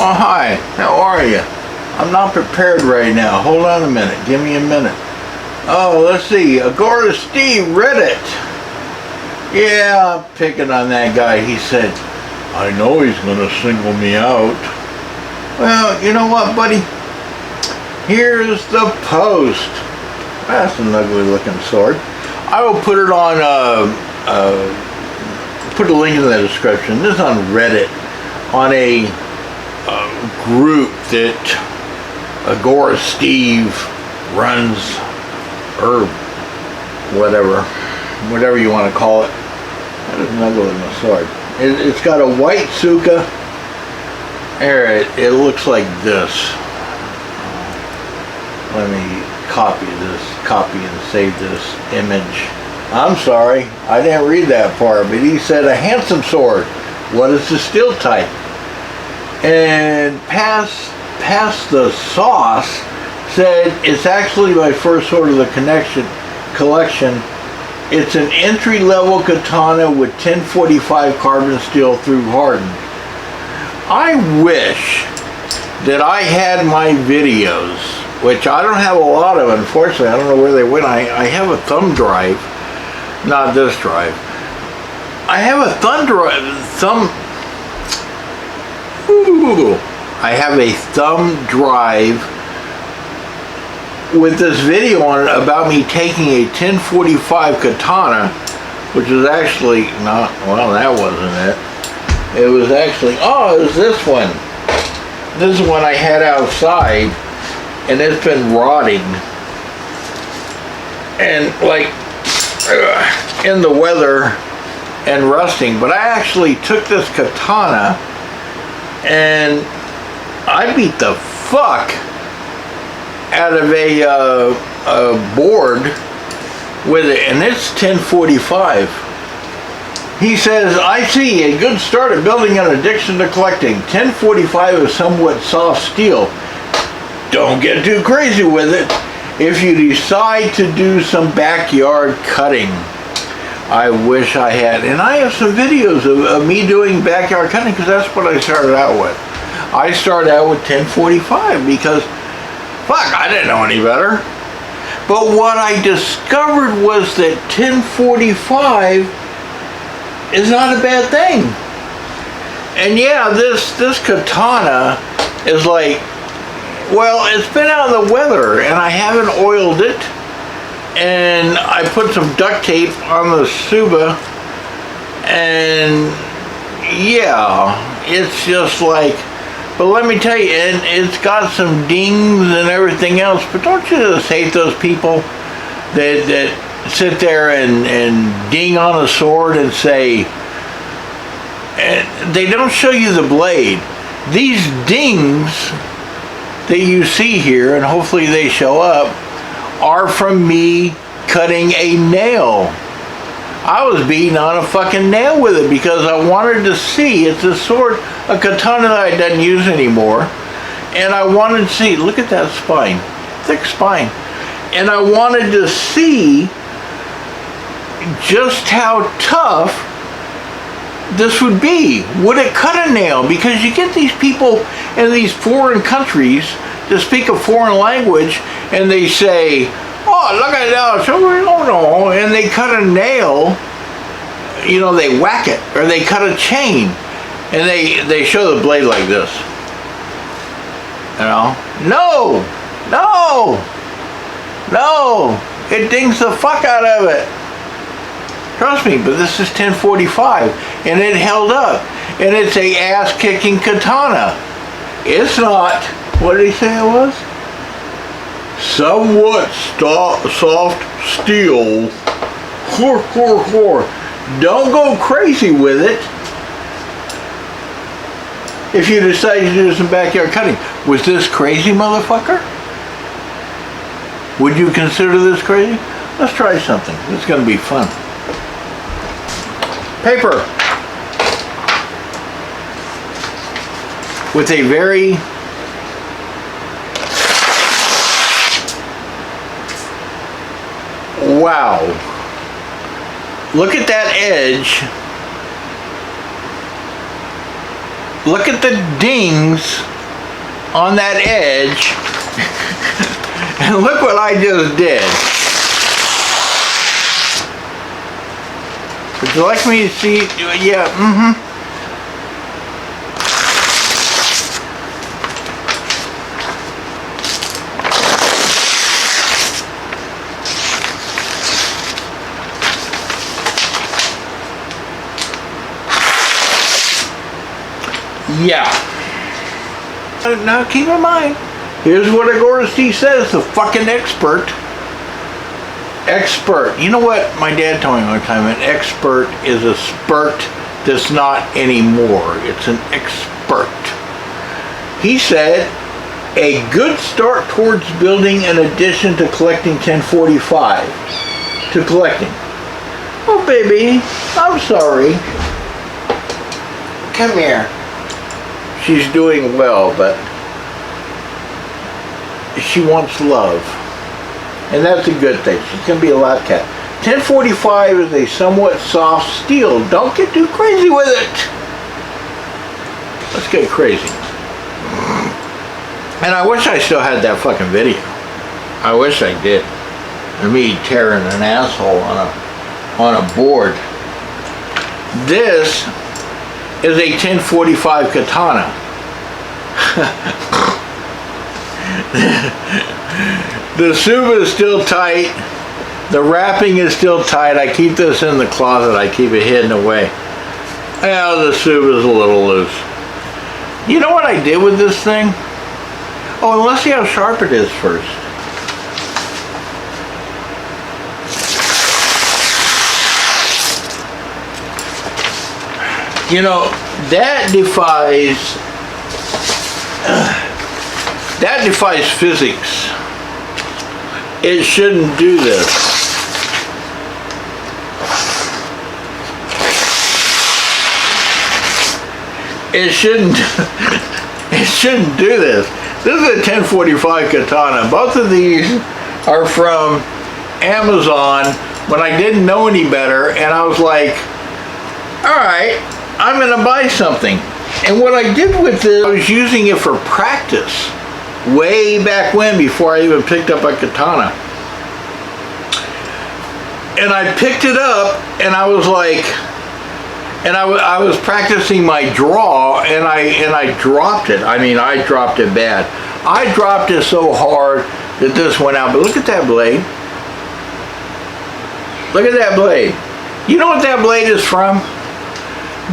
Oh, hi. How are you? I'm not prepared right now. Hold on a minute. Give me a minute. Oh, let's see. Agora Steve Reddit. Yeah, I'm picking on that guy. He said, I know he's going to single me out. Well, you know what, buddy? Here's the post. That's an ugly looking sword. I will put it on, put a link in the description. This is on Reddit, on a group that Agora Steve runs, or whatever you want to call it. That is an ugly looking sword. It's got a white suka. There, it looks like this. Let me copy and save this image. I'm sorry, I didn't read that part, but he said a handsome sword. What is the steel type? And past the sauce said it's actually my first sword of the collection. It's an entry-level katana with 1045 carbon steel through hardened. I wish that I had my videos, which I don't have a lot of, unfortunately. I don't know where they went. I have a thumb drive, not this drive. I have a thumb drive, I have a thumb drive with this video on it about me taking a 1045 katana, which is actually not, well, that wasn't it. It was actually, oh, it was this one. This is one I had outside, and it's been rotting and like in the weather and rusting. But I actually took this katana and I beat the fuck out of a board with it, and it's 1045. He says, I see a good start at building an addiction to collecting. 1045 is somewhat soft steel. Don't get too crazy with it if you decide to do some backyard cutting. I wish I had, and I have some videos of me doing backyard cutting, because that's what I started out with. I started out with 1045 because, fuck, I didn't know any better. But what I discovered was that 1045 is not a bad thing. And yeah, this katana is like, well, it's been out in the weather and I haven't oiled it, and I put some duct tape on the Suba, and yeah, it's just like, but let me tell you, and it's got some dings and everything else, but don't you just hate those people that sit there and ding on a sword and say, and they don't show you the blade. These dings that you see here, and hopefully they show up, are from me cutting a nail. I was beating on a fucking nail with it because I wanted to see, it's a sword, a katana that I didn't use anymore, and I wanted to see, look at that spine, thick spine, and I wanted to see just how tough this would be. Would it cut a nail? Because you get these people in these foreign countries that speak a foreign language, and they say, oh, look at that, oh no, and they cut a nail, you know, they whack it, or they cut a chain, and they show the blade like this, you know. No, it dings the fuck out of it. Trust me, but this is 1045, and it held up, and it's a ass-kicking katana. It's not, what did he say it was? Somewhat soft steel. Don't go crazy with it if you decide to do some backyard cutting. Was this crazy, motherfucker? Would you consider this crazy? Let's try something. This is going to be fun. Paper with a very wow, look at that edge, look at the dings on that edge. And look what I just did. Would you like me to see? Yeah, Yeah. Now keep in mind, here's what Agorasty says, the fucking expert. Expert. You know what my dad told me one time? An expert is a spurt that's not anymore. It's an expert. He said, a good start towards building an addition to collecting 1045. To collecting. Oh, baby, I'm sorry. Come here. She's doing well, but she wants love. And that's a good thing. She's going to be a lot cat. 1045 is a somewhat soft steel. Don't get too crazy with it. Let's get crazy. And I wish I still had that fucking video. I wish I did. Of me tearing an asshole on a board. This is a 1045 katana. The suba is still tight. The wrapping is still tight. I keep this in the closet. I keep it hidden away. Yeah, the suba is a little loose. You know what I did with this thing? Oh, and let's see how sharp it is first. You know, that defies physics. It shouldn't do this. It shouldn't do this. This is a 1045 katana. Both of these are from Amazon when I didn't know any better, and I was like, all right, I'm gonna buy something. And what I did with this, I was using it for practice way back when, before I even picked up a katana. And I picked it up and I was like, and I was practicing my draw, and I dropped it. I mean, I dropped it bad. I dropped it so hard that this went out. But look at that blade. Look at that blade. You know what that blade is from?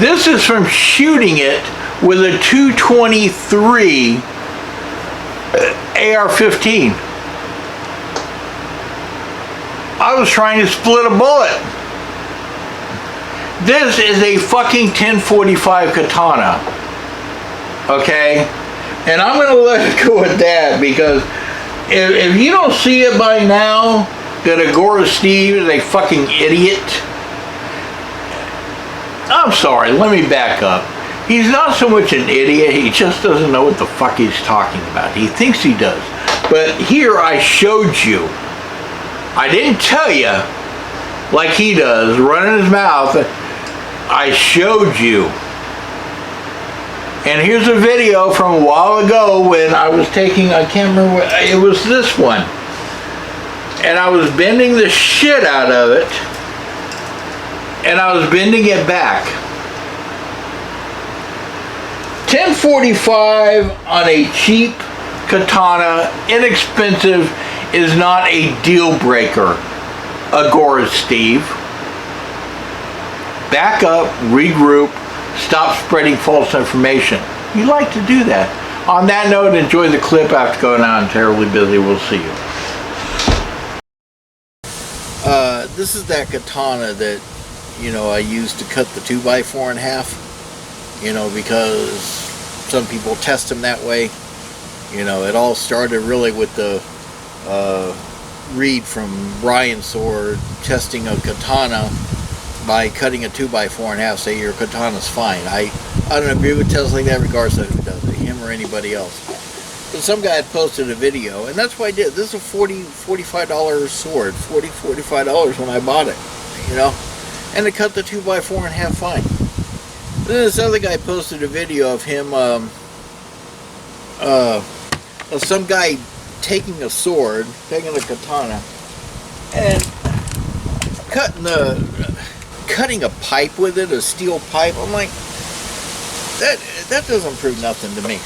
This is from shooting it with a 223 AR-15. I was trying to split a bullet. This is a fucking 1045 katana. Okay? And I'm going to let it go at that, because if you don't see it by now, that Agorasty is a fucking idiot. I'm sorry, let me back up. He's not so much an idiot, he just doesn't know what the fuck he's talking about. He thinks he does. But here I showed you. I didn't tell you like he does, running his mouth. I showed you. And here's a video from a while ago when I was taking, I can't remember, it was this one. And I was bending the shit out of it. And I was bending it back. 1045 on a cheap katana, inexpensive, is not a deal breaker, Agorasty. Back up, regroup, stop spreading false information. You like to do that. On that note, enjoy the clip. I have to go now. I'm terribly busy. We'll see you. This is that katana that, you know, I used to cut the 2x4 in half. You know, because some people test them that way. You know, it all started really with the Reed from Brian Sword testing a katana by cutting a 2x4 in half, say your katana's fine. I don't agree with tests like that, regardless of who does it, him or anybody else. But some guy had posted a video, and that's what I did. This is a $45 sword, $45 when I bought it, you know, and it cut the 2x4 in half fine. Then this other guy posted a video of him of some guy taking a sword, taking a katana, and cutting a pipe with it, a steel pipe. I'm like, that doesn't prove nothing to me.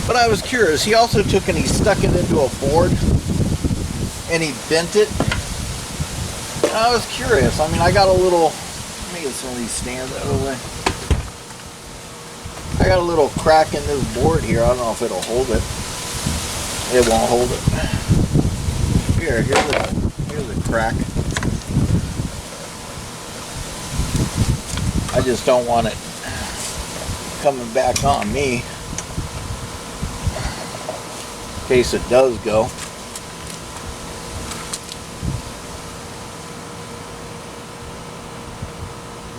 But I was curious. He also took and he stuck it into a board and he bent it. And I was curious. I mean, I got a little, let me get some of these stands out of the way. I got a little crack in this board here. I don't know if it'll hold it. It won't hold it. Here's a crack. I just don't want it coming back on me in case it does go.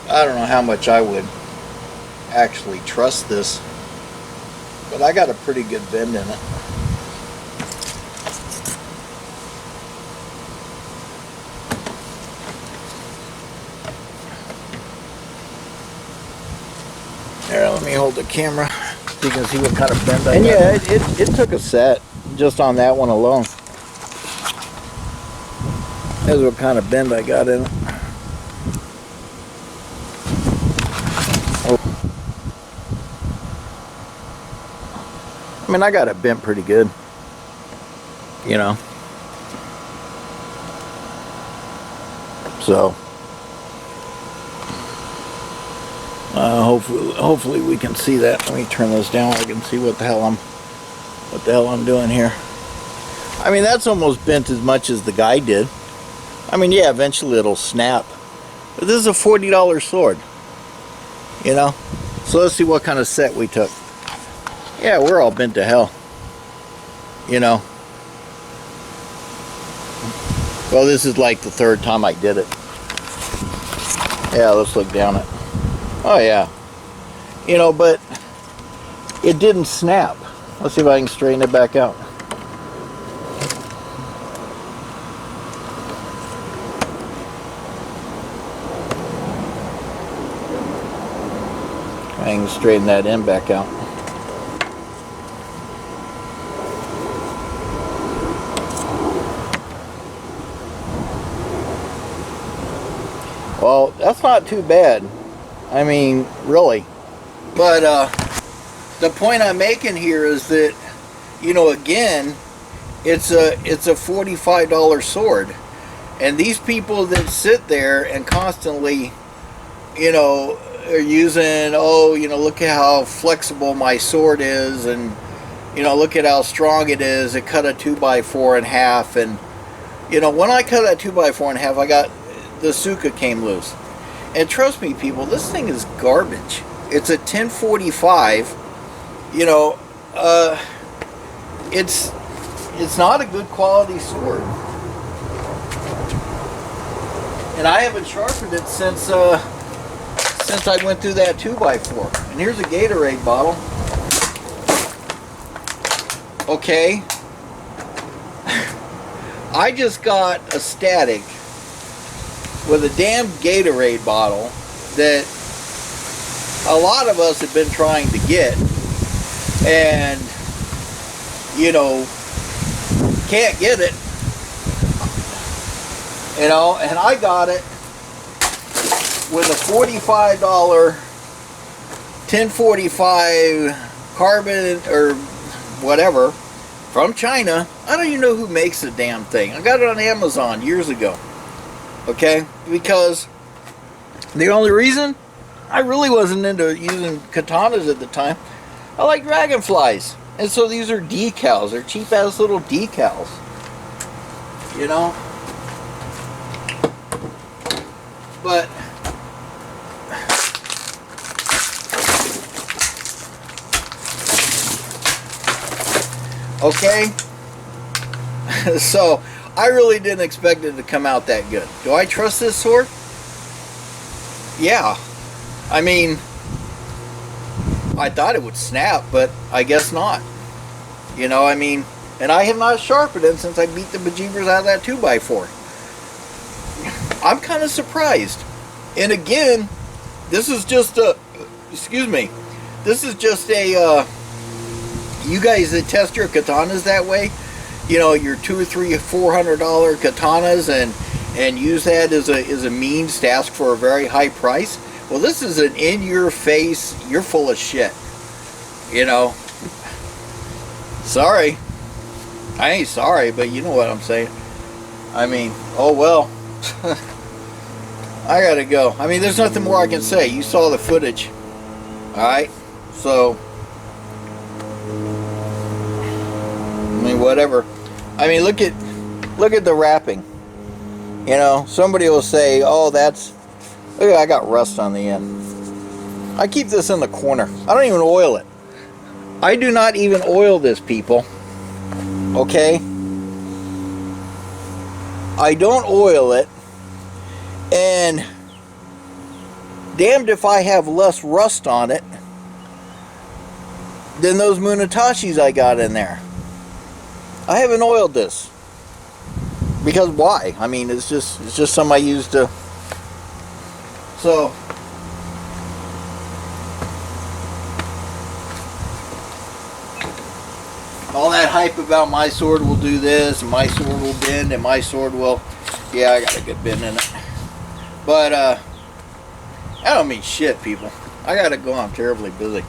I don't know how much I would actually trust this, but I got a pretty good bend in it. There, let me hold the camera so you can see what kind of bend I got. And yeah, it took a set just on that one alone. That's what kind of bend I got in it. I mean, I got it bent pretty good, you know. So, hopefully we can see that. Let me turn this down. I can see what the hell I'm doing here. I mean, that's almost bent as much as the guy did. I mean, yeah, eventually it'll snap. But this is a $40 sword, you know. So let's see what kind of set we took. Yeah, we're all bent to hell, you know. Well, this is like the third time I did it. Yeah, let's look down it. Oh yeah, you know, but it didn't snap. Let's see if I can straighten it back out. I can straighten that end back out. Well, that's not too bad. I mean, really. But the point I'm making here is that, you know, again, it's a $45 sword, and these people that sit there and constantly, you know, are using, oh, you know, look at how flexible my sword is, and you know, look at how strong it is. It cut a 2x4 in half, and you know, when I cut that 2x4 in half, I got the suka came loose. And trust me, people, this thing is garbage. It's a 1045. You know, it's not a good quality sword. And I haven't sharpened it since I went through that 2x4. And here's a Gatorade bottle. Okay. I just got a static with a damn Gatorade bottle that a lot of us have been trying to get, and you know, can't get it, you know. And I got it with a $45 1045 carbon or whatever from China. I don't even know who makes the damn thing. I got it on Amazon years ago. Okay, because the only reason I really wasn't into using katanas at the time, I like dragonflies, and so these are decals. They're cheap ass little decals, you know. But okay, so I really didn't expect it to come out that good. Do I trust this sword? Yeah. I mean, I thought it would snap, but I guess not. You know, I mean, and I have not sharpened it since I beat the bejeebers out of that 2x4. I'm kind of surprised. And again, this is just a, excuse me, this is just a, You guys that test your katanas that way, you know, your $200, $300, $400 katanas, and use that as a means to ask for a very high price. Well, this is an in-your-face, you're full of shit. You know, sorry. I ain't sorry, but you know what I'm saying. I mean, oh well. I gotta go. I mean, there's nothing more I can say. You saw the footage. Alright? So, I mean, whatever. I mean, look at the wrapping. You know, somebody will say, oh, that's... Look, I got rust on the end. I keep this in the corner. I don't even oil it. I do not even oil this, people. Okay? I don't oil it. And damned if I have less rust on it than those Munatashis I got in there. I haven't oiled this. Because why? I mean, it's just something I used to... So... all that hype about my sword will do this, and my sword will bend, and my sword will... Yeah, I got a good bend in it. But, I don't mean shit, people. I gotta go. I'm terribly busy.